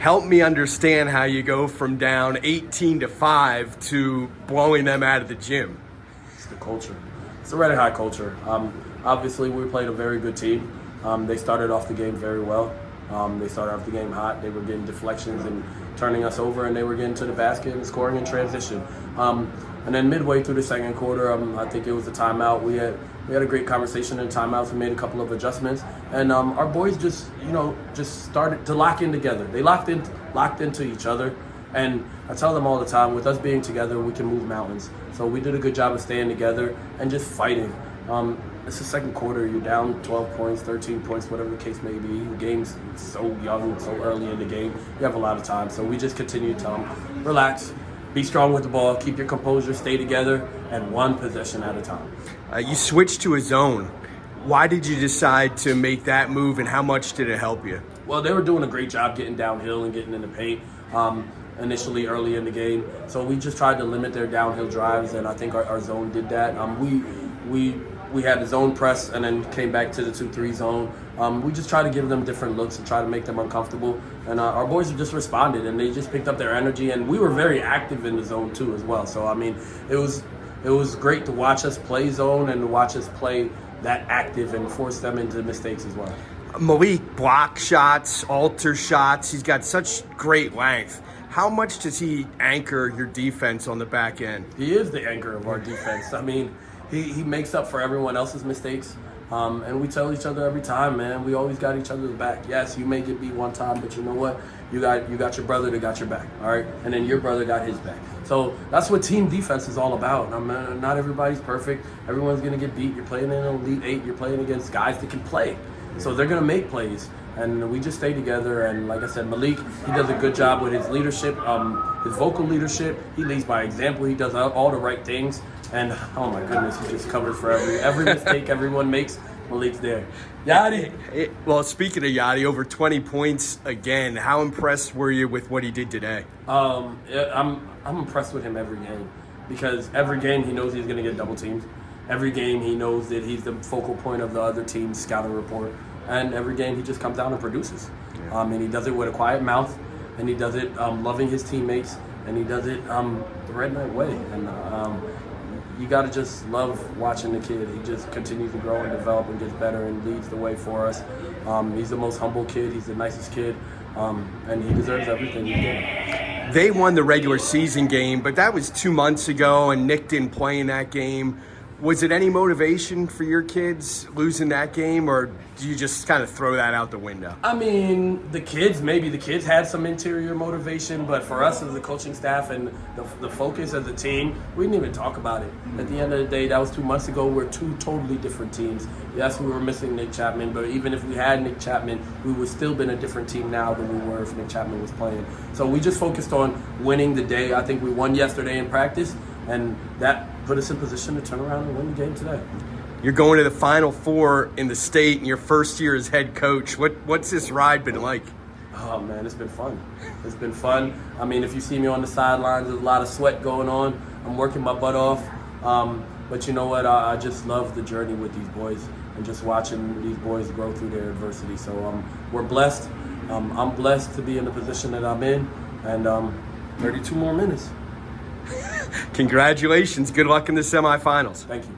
Help me understand how you go from down 18-5 to blowing them out of the gym. It's the culture. It's a Red High culture. Obviously, we played a very good team. They started off the game very well. They started off the game hot. They were getting deflections and turning us over, and they were getting to the basket and scoring in transition. And then midway through the second quarter, I think it was a timeout. We had a great conversation in timeouts. We made a couple of adjustments, and our boys just started to lock in together. They locked into each other, and I tell them all the time, with us being together, we can move mountains. So we did a good job of staying together and just fighting. It's the second quarter. You're down 12 points, 13 points, whatever the case may be. The game's so young, so early in the game. You have a lot of time. So we just continue to tell them, relax, be strong with the ball, keep your composure, stay together, and one possession at a time. You switched to a zone. Why did you decide to make that move, and how much did it help you? Well, they were doing a great job getting downhill and getting in the paint initially early in the game. So we just tried to limit their downhill drives, and I think our zone did that. We had the zone press and then came back to the 2-3 zone. We just tried to give them different looks and try to make them uncomfortable. And our boys just responded, and they just picked up their energy. And we were very active in the zone too as well. So, I mean, it was great to watch us play zone and to watch us play that active and force them into mistakes as well. Malik block shots, alter shots. He's got such great length. How much does he anchor your defense on the back end? He is the anchor of our defense. I mean, he makes up for everyone else's mistakes. And we tell each other every time, man, we always got each other's back. Yes, you may get beat one time, but you know what? You got your brother that got your back, all right? And then your brother got his back. So that's what team defense is all about. Not everybody's perfect. Everyone's going to get beat. You're playing in an Elite Eight. You're playing against guys that can play. So they're going to make plays. And we just stay together. And like I said, Malik, he does a good job with his leadership, his vocal leadership. He leads by example. He does all the right things. And oh my goodness, he just covered for every mistake everyone makes. Malik's there. Yadi. Well, speaking of Yadi, over 20 points again. How impressed were you with what he did today? I'm impressed with him every game, because every game he knows he's going to get double teamed. Every game he knows that he's the focal point of the other team's scouting report. And every game he just comes down and produces. Yeah. And he does it with a quiet mouth, and he does it loving his teammates, and he does it the Red Knight way. And you got to just love watching the kid. He just continues to grow and develop and gets better and leads the way for us. He's the most humble kid. He's the nicest kid. And he deserves everything he's getting. They won the regular season game, but that was 2 months ago, and Nick didn't play in that game. Was it any motivation for your kids losing that game, or do you just kind of throw that out the window? I mean, the kids had some interior motivation, but for us as the coaching staff and the focus as a team, we didn't even talk about it. At the end of the day, that was 2 months ago. We're two totally different teams. Yes, we were missing Nick Chapman, but even if we had Nick Chapman, we would still been a different team now than we were if Nick Chapman was playing. So we just focused on winning the day. I think we won yesterday in practice, and that put us in position to turn around and win the game today. You're going to the Final Four in the state in your first year as head coach. What's this ride been like? Oh, man, it's been fun. It's been fun. I mean, if you see me on the sidelines, there's a lot of sweat going on. I'm working my butt off. But you know what? I just love the journey with these boys and just watching these boys grow through their adversity. So we're blessed. I'm blessed to be in the position that I'm in. And 32 more minutes. Congratulations. Good luck in the semifinals. Thank you.